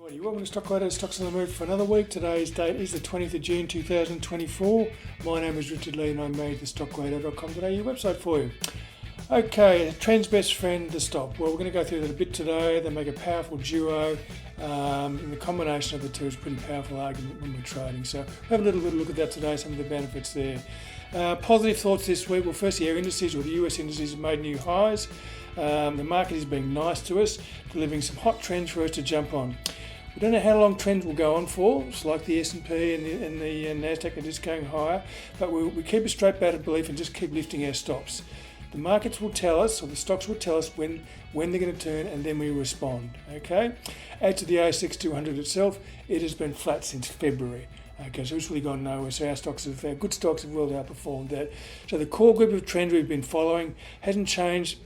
Righty, welcome to Stockradar, Stocks on the Move for another week. Today's date is the 20th of June 2024. My name is Richard Lee and I made the stockradar.com.au website for you. Okay, trend's best friend, the stock. Well, we're going to go through that a bit today. They make a powerful duo, and the combination of the two is a pretty powerful argument when we're trading. So we'll have a little bit of a look at that today, some of the benefits there. Positive thoughts this week. Well, firstly, our indices, or the US indices, have made new highs. The market is being nice to us, delivering some hot trends for us to jump on. We don't know how long trends will go on for. It's like the S&P and the Nasdaq are just going higher, but we keep a straight batted belief and just keep lifting our stops. The markets will tell us, or the stocks will tell us when they're going to turn, and then we respond. Okay. Add to the ASX 200 itself, it has been flat since February. Okay, so it's really gone nowhere. So our good stocks have well outperformed that. So the core group of trends we've been following hasn't changed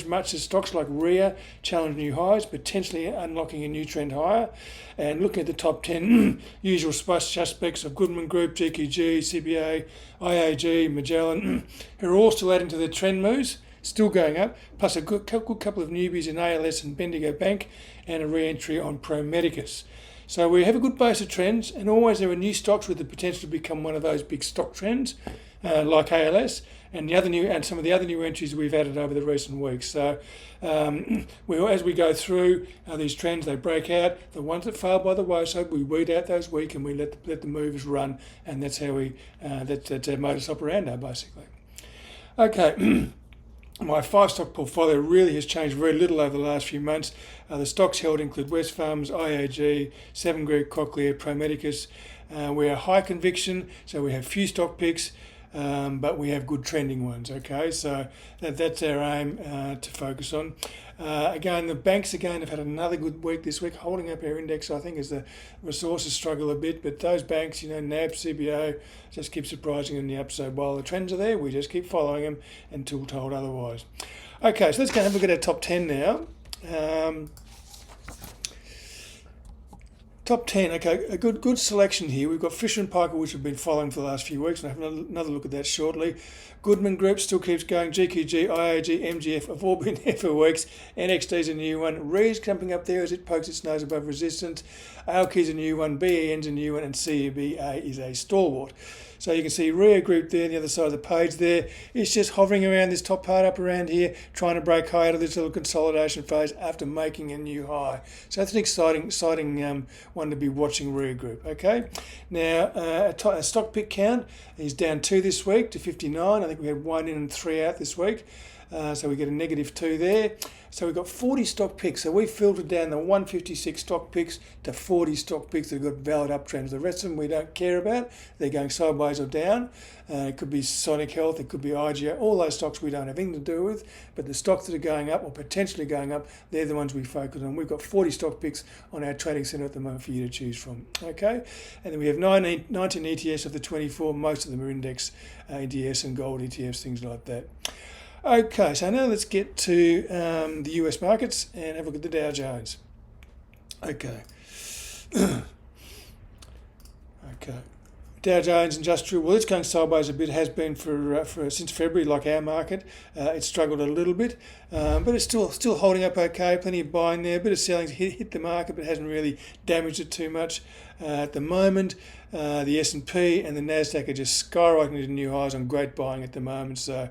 much as stocks like REA challenge new highs, potentially unlocking a new trend higher. And looking at the top 10 usual suspects of Goodman Group, GQG, CBA, IAG, Magellan, who are all still adding to their trend moves, still going up, plus a good couple of newbies in ALS and Bendigo Bank, and a re-entry on Pro Medicus. So we have a good base of trends, and always there are new stocks with the potential to become one of those big stock trends, like ALS and some of the other new entries we've added over the recent weeks. So as we go through these trends, they break out. The ones that fail by the wayside, we weed out those weak, and we let the movers run, and that's how that's our modus operandi, basically. Okay. My 5-stock portfolio really has changed very little over the last few months. The stocks held include Wesfarmers, IAG, Seven Group, Cochlear, Pro Medicus. We are high conviction, so we have few stock picks, but we have good trending ones. Okay, so that's our aim to focus on. Again, the banks have had another good week this week, holding up our index, I think, as the resources struggle a bit. But those banks, NAB, CBA, just keep surprising on the upside. While the trends are there, we just keep following them until told otherwise. Okay, so let's go and have a look at our top 10 now. Top 10, okay, a good selection here. We've got Fisher & Paykel, which we've been following for the last few weeks, and I'll have another look at that shortly. Goodman Group still keeps going. GQG, IAG, MGF have all been there for weeks. NXT's a new one. REA's jumping up there as it pokes its nose above resistance. ALKI's a new one. BEN's a new one. And CBA is a stalwart. So you can see REA Group there on the other side of the page there. It's just hovering around this top part up around here, trying to break high out of this little consolidation phase after making a new high. So that's an exciting one to be watching, REA Group. Okay. Now, a stock pick count is down 2 this week to 59. I think we had 1 in and 3 out this week. So we get a -2 there. So we've got 40 stock picks. So we filtered down the 156 stock picks to 40 stock picks that have got valid uptrends. The rest of them we don't care about. They're going sideways or down. It could be Sonic Health, it could be IGO. All those stocks we don't have anything to do with. But the stocks that are going up or potentially going up, they're the ones we focus on. We've got 40 stock picks on our trading centre at the moment for you to choose from. Okay? And then we have 19 ETFs of the 24. Most of them are index ETFs and gold ETFs, things like that. Okay, so now let's get to the US markets and have a look at the Dow Jones. Okay. Dow Jones Industrial, well, it's going sideways a bit. It has been for since February, like our market. It's struggled a little bit, but it's still holding up okay. Plenty of buying there. A bit of selling hit the market, but hasn't really damaged it too much. At the moment, the S&P and the Nasdaq are just skyrocketing to new highs on great buying at the moment. So,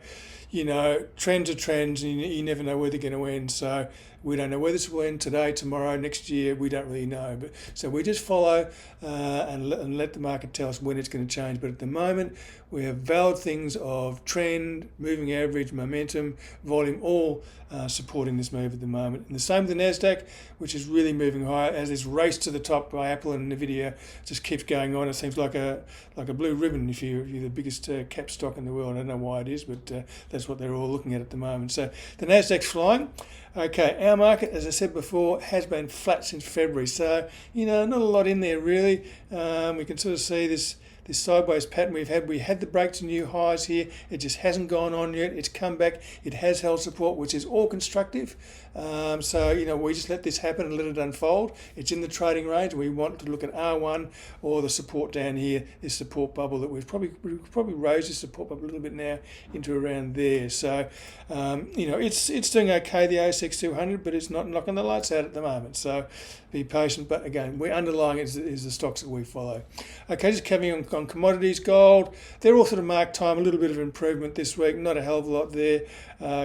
trends are trends, and you never know where they're going to end. So we don't know whether this will end today, tomorrow, next year. We don't really know. But so we just follow and let the market tell us when it's going to change. But at the moment, we have valid things of trend, moving average, momentum, volume, all supporting this move at the moment. And the same with the Nasdaq, which is really moving higher as this race to the top by Apple and Nvidia just keeps going on. It seems like a blue ribbon if you're the biggest cap stock in the world. I don't know why it is, but that's what they're all looking at the moment. So the Nasdaq's flying. Okay, our market, as I said before, has been flat since February. So, not a lot in there really. We can sort of see this this sideways pattern we had the break to new highs here. It just hasn't gone on yet. It's come back. It has held support, which is all constructive. So, we just let this happen and let it unfold. It's in the trading range. We want to look at R1 or the support down here, this support bubble that we've probably raised this support bubble a little bit now into around there. So, it's doing okay, the ASX 200, but it's not knocking the lights out at the moment. So be patient. But again, we're underlying it is the stocks that we follow. Okay, just coming on commodities, gold. They're all sort of marked time, a little bit of improvement this week, not a hell of a lot there.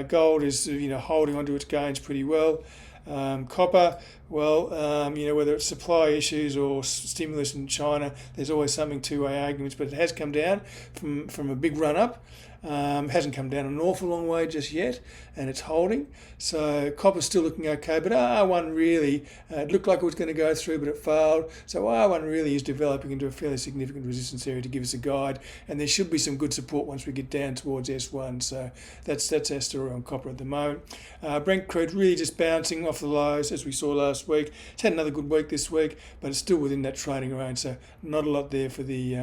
Gold is holding onto its gains pretty well. Copper, whether it's supply issues or stimulus in China, there's always something two-way arguments, but it has come down from a big run-up. Hasn't come down an awful long way just yet, and it's holding. So copper's still looking okay, but R1 really, it looked like it was going to go through, but it failed. So R1 really is developing into a fairly significant resistance area to give us a guide, and there should be some good support once we get down towards S1. So that's our story on copper at the moment. Brent crude really just bouncing off the lows as we saw last week. It's had another good week this week, but it's still within that trading range, so not a lot there for the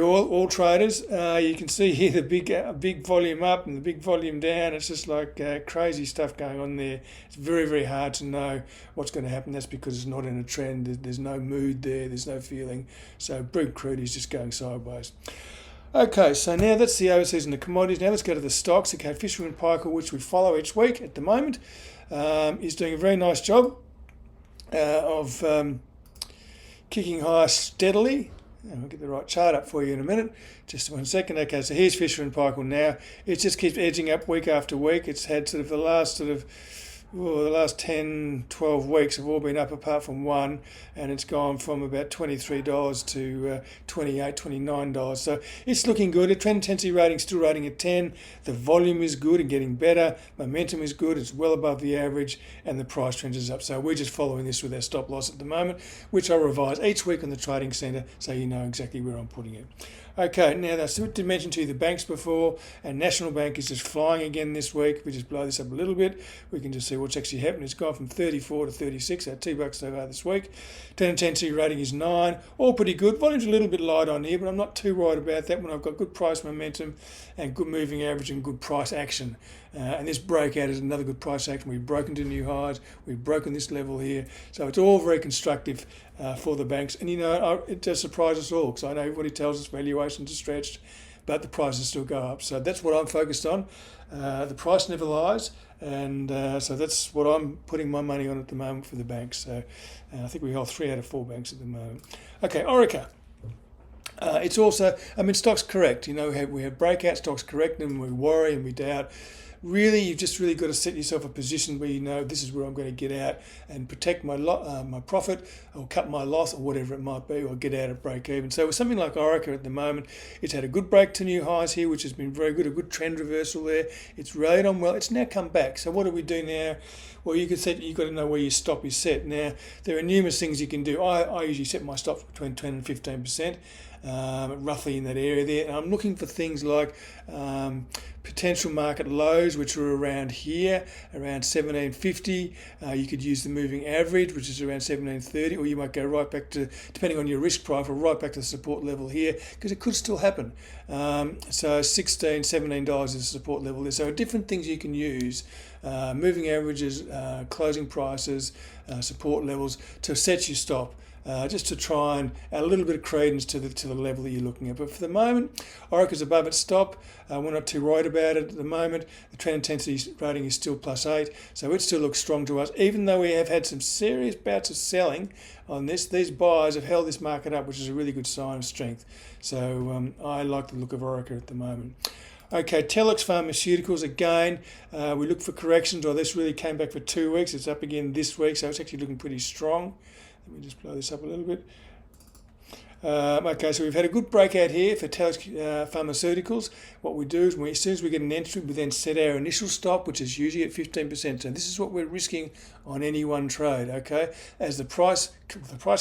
oil traders. You can see here the big volume up and the big volume down. It's just like crazy stuff going on there. It's very, very hard to know what's going to happen. That's because it's not in a trend. There's no mood there. There's no feeling. So Brent crude is just going sideways. Okay, so now that's the overseas and the commodities. Now let's go to the stocks. Okay, Fisher & Paykel, which we follow each week at the moment, is doing a very nice job of kicking higher steadily. I'll get the right chart up for you in a minute. Just 1 second. Okay, so here's Fisher & Paykel now. It just keeps edging up week after week. It's had the last 10, 12 weeks have all been up apart from one, and it's gone from about $23 to $28, $29. So it's looking good. The trend intensity rating still rating at 10. The volume is good and getting better. Momentum is good. It's well above the average, and the price trend is up. So we're just following this with our stop loss at the moment, which I revise each week on the Trading Centre so you know exactly where I'm putting it. Okay, now I did mention to you the banks before, and National Bank is just flying again this week. If we just blow this up a little bit, we can just see what's actually happened. It's gone from 34 to 36, so $2 so far this week. Trend intensity rating is 9, all pretty good. Volume's a little bit light on here, but I'm not too worried about that when I've got good price momentum and good moving average and good price action. And this breakout is another good price action. We've broken to new highs. We've broken this level here. So it's all very constructive for the banks. And, it does surprise us all because I know everybody tells us valuations are stretched, but the prices still go up. So that's what I'm focused on. The price never lies. And so that's what I'm putting my money on at the moment for the banks. So I think we hold 3 out of 4 banks at the moment. Okay, Orica. It's also, stocks correct. We have breakout stocks correct, and we worry and we doubt. Really, you've just really got to set yourself a position where you know this is where I'm going to get out and protect my my profit, or cut my loss, or whatever it might be, or get out at break even. So with something like Orica at the moment, it's had a good break to new highs here, which has been very good, a good trend reversal there. It's rallied on well. It's now come back. So what do we do now? Well, you've got to know where your stop is set. Now, there are numerous things you can do. I usually set my stops between 10 and 15%. Roughly in that area there. And I'm looking for things like potential market lows, which are around here, around 1750. You could use the moving average, which is around 1730, or you might go right back to, depending on your risk profile, right back to the support level here, because it could still happen. So $16, $17 is the support level there. So different things you can use, moving averages, closing prices, support levels to set your stop. Just to try and add a little bit of credence to the level that you're looking at. But for the moment, Orica's above its stop. We're not too worried about it at the moment. The trend intensity rating is still +8, so it still looks strong to us. Even though we have had some serious bouts of selling on this, these buyers have held this market up, which is a really good sign of strength. So I like the look of Orica at the moment. Okay, Telix Pharmaceuticals, again, we look for corrections, or this really came back for 2 weeks. It's up again this week, so it's actually looking pretty strong. Let me just blow this up a little bit. Okay, so we've had a good breakout here for Telix Pharmaceuticals. What we do is, as soon as we get an entry, we then set our initial stop, which is usually at 15%. So this is what we're risking on any one trade, okay? As the price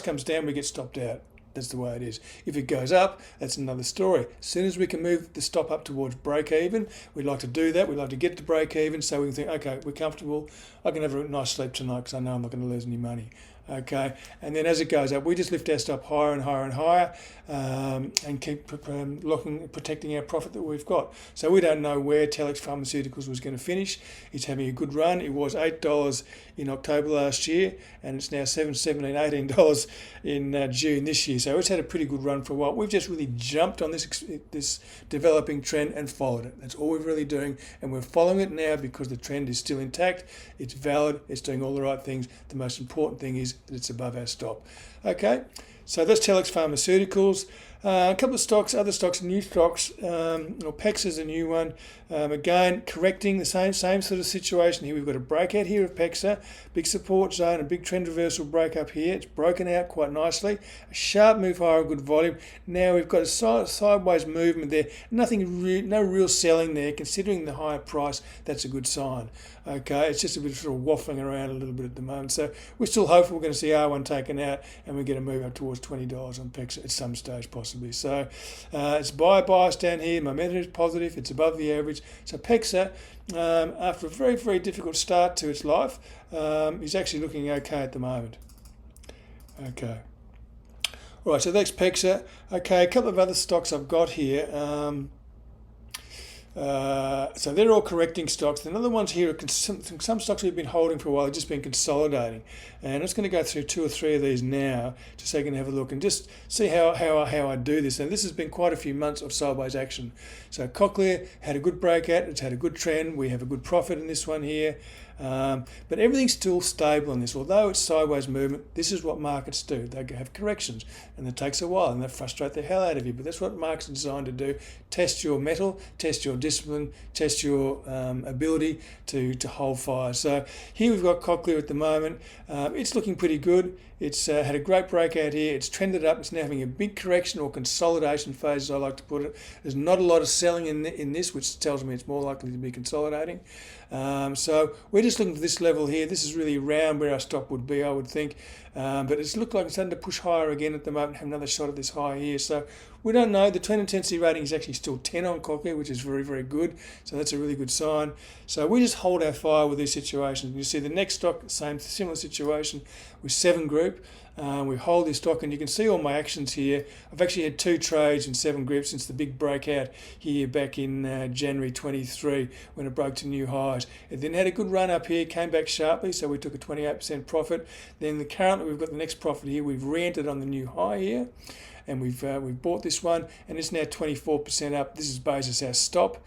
comes down, we get stopped out. That's the way it is. If it goes up, that's another story. As soon as we can move the stop up towards break even, we'd like to do that. We'd like to get to break even so we can think, okay, we're comfortable. I can have a nice sleep tonight because I know I'm not going to lose any money. Okay, and then as it goes up, we just lift our stop higher and higher and higher, and keep protecting our profit that we've got. So we don't know where Telix Pharmaceuticals was going to finish. It's having a good run. It was $8 in October last year, and it's now $7, $17, $18 in June this year. So it's had a pretty good run for a while. We've just really jumped on this developing trend and followed it. That's all we're really doing, and we're following it now because the trend is still intact. It's valid. It's doing all the right things. The most important thing is that it's above our stop. Okay, so that's Telix Pharmaceuticals. A couple of stocks, other stocks, new stocks. PEX is a new one. Again, correcting the same sort of situation here. We've got a breakout here of PEXA, big support zone, a big trend reversal break up here. It's broken out quite nicely. A sharp move higher, good volume. Now we've got a sideways movement there. No real selling there. Considering the higher price, that's a good sign. Okay, it's just a bit sort of waffling around a little bit at the moment. So we're still hopeful we're going to see R1 taken out and we get a move up towards $20 on PEXA at some stage possibly. So it's buy bias down here. Momentum is positive. It's above the average. So PEXA, after a very, very difficult start to its life, is actually looking okay at the moment. Okay. All right, so that's PEXA. Okay, a couple of other stocks I've got here. So they're all correcting stocks. The other ones here are some stocks we've been holding for a while, have just been consolidating. And I'm just going to go through 2 or 3 of these now, just so you can have a look and just see how I do this. And this has been quite a few months of sideways action. So Cochlear had a good breakout. It's had a good trend. We have a good profit in this one here. But everything's still stable in this. Although it's sideways movement, this is what markets do. They have corrections, and it takes a while, and they frustrate the hell out of you. But that's what markets are designed to do. Test your mettle, test your discipline, test your ability to hold fire. So here we've got Cochlear at the moment. It's looking pretty good. It's had a great breakout here. It's trended up. It's now having a big correction or consolidation phase, as I like to put it. There's not a lot of selling in this, which tells me it's more likely to be consolidating. So we're just looking for this level here. This is really around where our stop would be, I would think. But it's looked like it's starting to push higher again at the moment, have another shot at this high here. So we don't know. The trend intensity rating is actually still 10 on Cochlear, which is very, very good. So that's a really good sign. So we just hold our fire with these situations. You see the next stock, similar situation with 7 Group. We hold this stock, and you can see all my actions here. I've actually had 2 trades in 7 Group since the big breakout here back in January 23 when it broke to new highs. It then had a good run up here, came back sharply, so we took a 28% profit. Then currently we've got the next profit here. We've re-entered on the new high here, and we've bought this one, and it's now 24% up. This is basis our stop.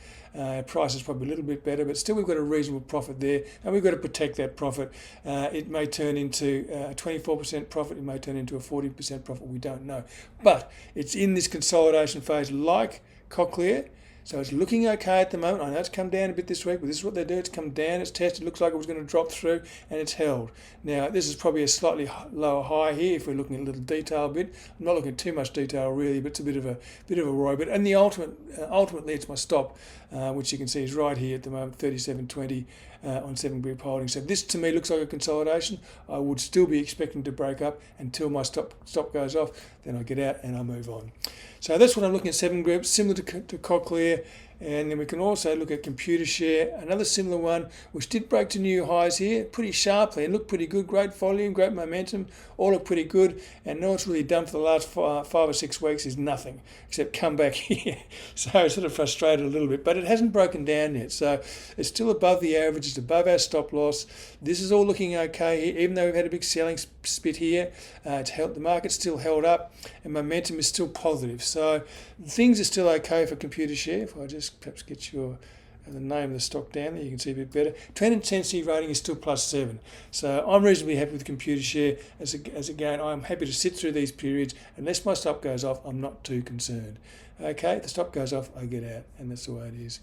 Price is probably a little bit better, but still we've got a reasonable profit there, and we've got to protect that profit. It may turn into a 24% profit, it may turn into a 40% profit, we don't know. But it's in this consolidation phase like Cochlear, so it's looking okay at the moment. I know it's come down a bit this week, but this is what they do. It's come down, it's tested, looks like it was going to drop through, and it's held. Now, this is probably a slightly lower high here if we're looking at a little detail bit. I'm not looking at too much detail really, but it's a bit of a worry. But and the ultimately it's my stop, which you can see is right here at the moment, 37.20 on 7 Group holdings. So this to me looks like a consolidation. I would still be expecting to break up until my stop goes off. Then I get out and I move on. So that's what I'm looking at 7 Group, similar to Cochlear. And then we can also look at Computershare, another similar one, which did break to new highs here pretty sharply and looked pretty good. Great volume, great momentum, all look pretty good. And all it's really done for the last 5 or 6 weeks is nothing, except come back here. So it's sort of frustrated a little bit, but it hasn't broken down yet. So it's still above the average, it's above our stop loss. This is all looking okay here, even though we've had a big selling spit here. The market's still held up and momentum is still positive. So things are still okay for Computershare. If I just perhaps get the name of the stock down there, you can see a bit better. Trend intensity rating is still +7. So I'm reasonably happy with Computershare. As again, I'm happy to sit through these periods. Unless my stop goes off, I'm not too concerned. Okay, if the stop goes off, I get out, and that's the way it is.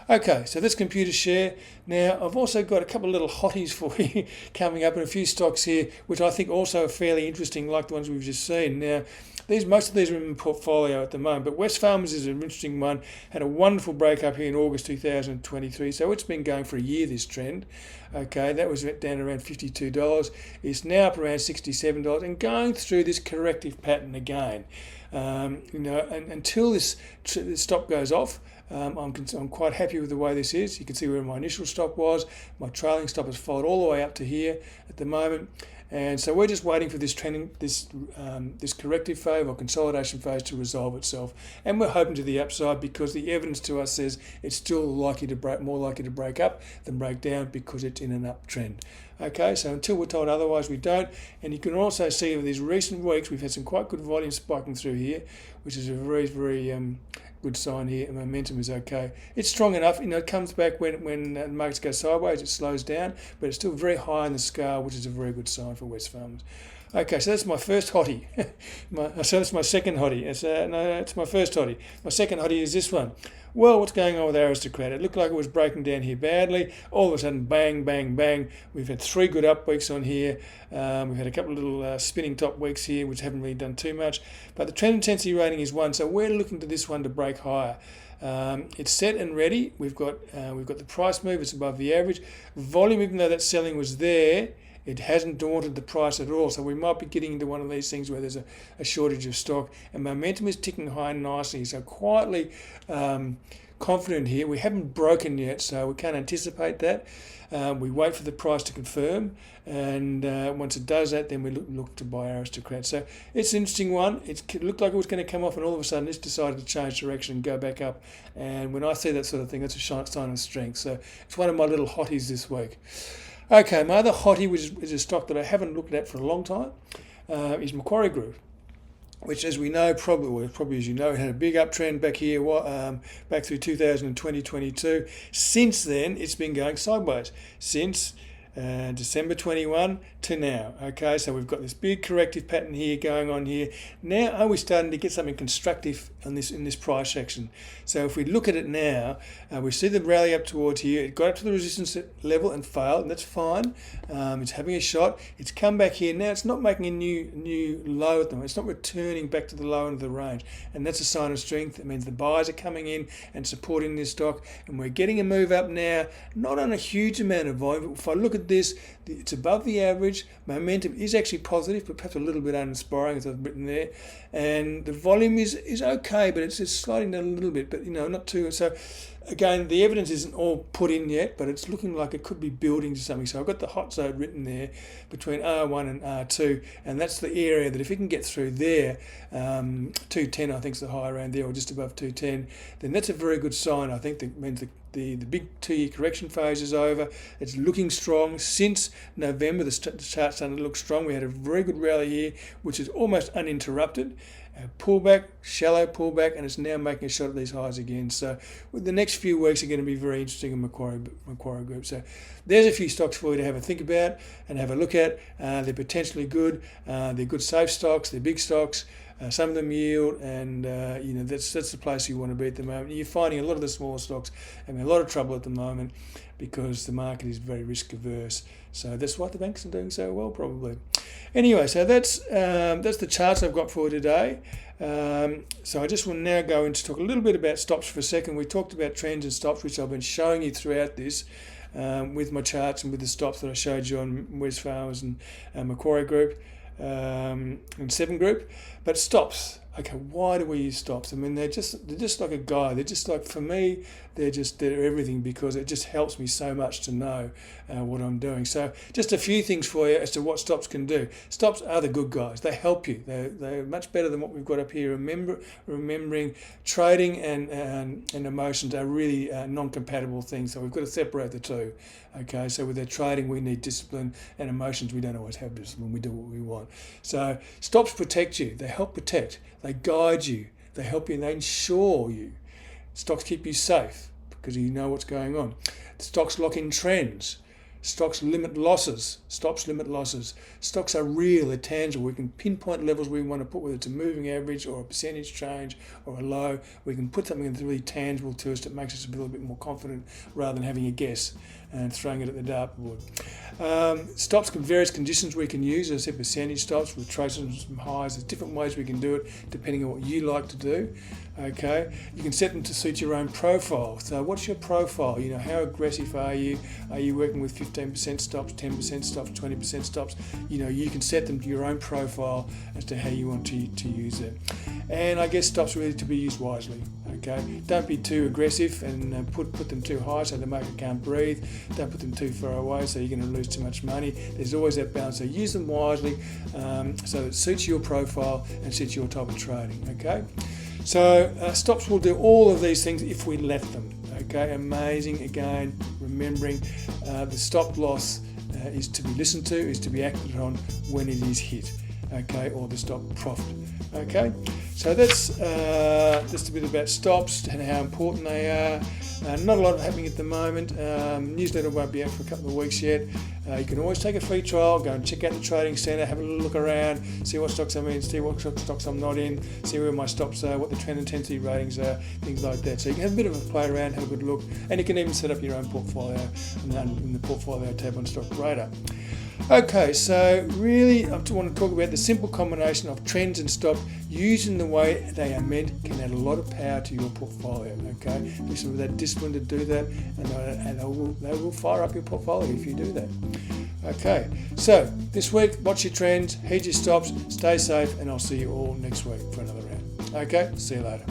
Okay, so that's Computershare. Now, I've also got a couple of little hotties for you coming up, and a few stocks here, which I think also are fairly interesting, like the ones we've just seen. Now, most of these are in my portfolio at the moment, but Wesfarmers is an interesting one. Had a wonderful break up here in August 2023, so it's been going for a year, this trend. Okay, that was down around $52. It's now up around $67 and going through this corrective pattern again. And until this stop goes off, I'm quite happy with the way this is. You can see where my initial stop was. My trailing stop has followed all the way up to here at the moment. And so we're just waiting for this trending, this corrective phase or consolidation phase to resolve itself, and we're hoping to the upside because the evidence to us says it's still likely to break, more likely to break up than break down because it's in an uptrend. Okay, so until we're told otherwise, we don't. And you can also see over these recent weeks we've had some quite good volume spiking through here, which is a very, very good sign here, and momentum is okay. It's strong enough, it comes back when the markets go sideways, it slows down, but it's still very high in the scale, which is a very good sign for Wesfarmers. Okay, so that's my first hottie. So that's my second hottie. It's my first hottie. My second hottie is this one. Well, what's going on with Aristocrat? It looked like it was breaking down here badly. All of a sudden, bang, bang, bang. We've had 3 good up weeks on here. We've had a couple of little spinning top weeks here, which haven't really done too much. But the trend intensity rating is 1, so we're looking to this one to break higher. It's set and ready. We've got the price move. It's above the average. Volume, even though that selling was there, it hasn't daunted the price at all. So we might be getting into one of these things where there's a shortage of stock, and momentum is ticking high nicely. So quietly confident here. We haven't broken yet, so we can't anticipate that. We wait for the price to confirm, and once it does that, then we look to buy Aristocrat. So it's an interesting one. It looked like it was going to come off, and all of a sudden it's decided to change direction and go back up. And when I see that sort of thing, that's a sign of strength. So it's one of my little hotties this week. Okay, my other hottie, which is a stock that I haven't looked at for a long time, is Macquarie Group, which, as we know, probably as you know, it had a big uptrend back here, back through 2020-22. Since then, it's been going sideways since December 21 to now. Okay, so we've got this big corrective pattern here going on here. Now, are we starting to get something constructive in this price action? So if we look at it now, we see the rally up towards here. It got up to the resistance level and failed, and that's fine. It's having a shot. It's come back here. Now it's not making a new low at the moment. It's not returning back to the low end of the range, and that's a sign of strength. It means the buyers are coming in and supporting this stock, and we're getting a move up now, not on a huge amount of volume. But if I look at this, it's above the average. Momentum is actually positive, but perhaps a little bit uninspiring, as I've written there. And the volume is okay, but it's just sliding down a little bit, but not too. So again, the evidence isn't all put in yet, but it's looking like it could be building to something. So I've got the hot zone written there between R1 and R2, and that's the area that if it can get through there, 210 I think is the high around there, or just above 210, then that's a very good sign. I think that means the big 2-year correction phase is over. It's looking strong. Since November, the chart's starting to look strong. We had a very good rally here, which is almost uninterrupted. A pullback, shallow pullback, and it's now making a shot at these highs again. So the next few weeks are going to be very interesting in Macquarie Group. So there's a few stocks for you to have a think about and have a look at. They're potentially good. They're good safe stocks. They're big stocks. Some of them yield, and that's the place you want to be at the moment. You're finding a lot of the smaller stocks having a lot of trouble at the moment because the market is very risk averse. So that's why the banks are doing so well, probably. Anyway, so that's the charts I've got for you today. So I just want to now go into talk a little bit about stops for a second. We talked about trends and stops, which I've been showing you throughout this with my charts and with the stops that I showed you on Wesfarmers and Macquarie Group and Seven Group. But stops. Okay, why do we use stops? I mean, they're just like a guide. They're just like, for me, they're everything, because it just helps me so much to know what I'm doing. So just a few things for you as to what stops can do. Stops are the good guys. They help you. They're much better than what we've got up here. Remembering trading and emotions are really non-compatible things. So we've got to separate the two. Okay, so with our trading, we need discipline, and emotions, we don't always have discipline. We do what we want. So stops protect you. They help protect. They guide you. They help you, and they insure you. Stocks keep you safe because you know what's going on. Stocks lock in trends. Stocks limit losses. Stops limit losses. Stocks are real, they're tangible. We can pinpoint levels we want to put, whether it's a moving average or a percentage change or a low. We can put something that's really tangible to us that makes us a little bit more confident rather than having a guess and throwing it at the dartboard. Stops can various conditions we can use. As I said, percentage stops with traces from highs. There's different ways we can do it depending on what you like to do. Okay, you can set them to suit your own profile. So what's your profile? How aggressive are you? Are you working with 15 15% stops, 10% stops, 20% stops. You can set them to your own profile as to how you want to use it. And I guess stops really to be used wisely. Okay, don't be too aggressive and put them too high so the market can't breathe. Don't put them too far away so you're going to lose too much money. There's always that balance. So use them wisely so it suits your profile and suits your type of trading. Okay, so stops will do all of these things if we let them. Okay, amazing. Again, remembering the stop loss is to be listened to, is to be acted on when it is hit. Okay, or the stop profit. Okay, so that's just a bit about stops and how important they are. Not a lot happening at the moment. Newsletter won't be out for a couple of weeks yet. You can always take a free trial, go and check out the trading centre, have a little look around, see what stocks I'm in, see what stocks I'm not in, see where my stops are, what the trend intensity ratings are, things like that. So you can have a bit of a play around, have a good look, and you can even set up your own portfolio in the portfolio tab on Stockradar. Okay, so really I want to talk about the simple combination of trends and stops used in the way they are meant can add a lot of power to your portfolio. Okay, just with that discipline to do that, and they will fire up your portfolio if you do that. Okay, so this week, watch your trends, heed your stops, stay safe, and I'll see you all next week for another round. Okay, see you later.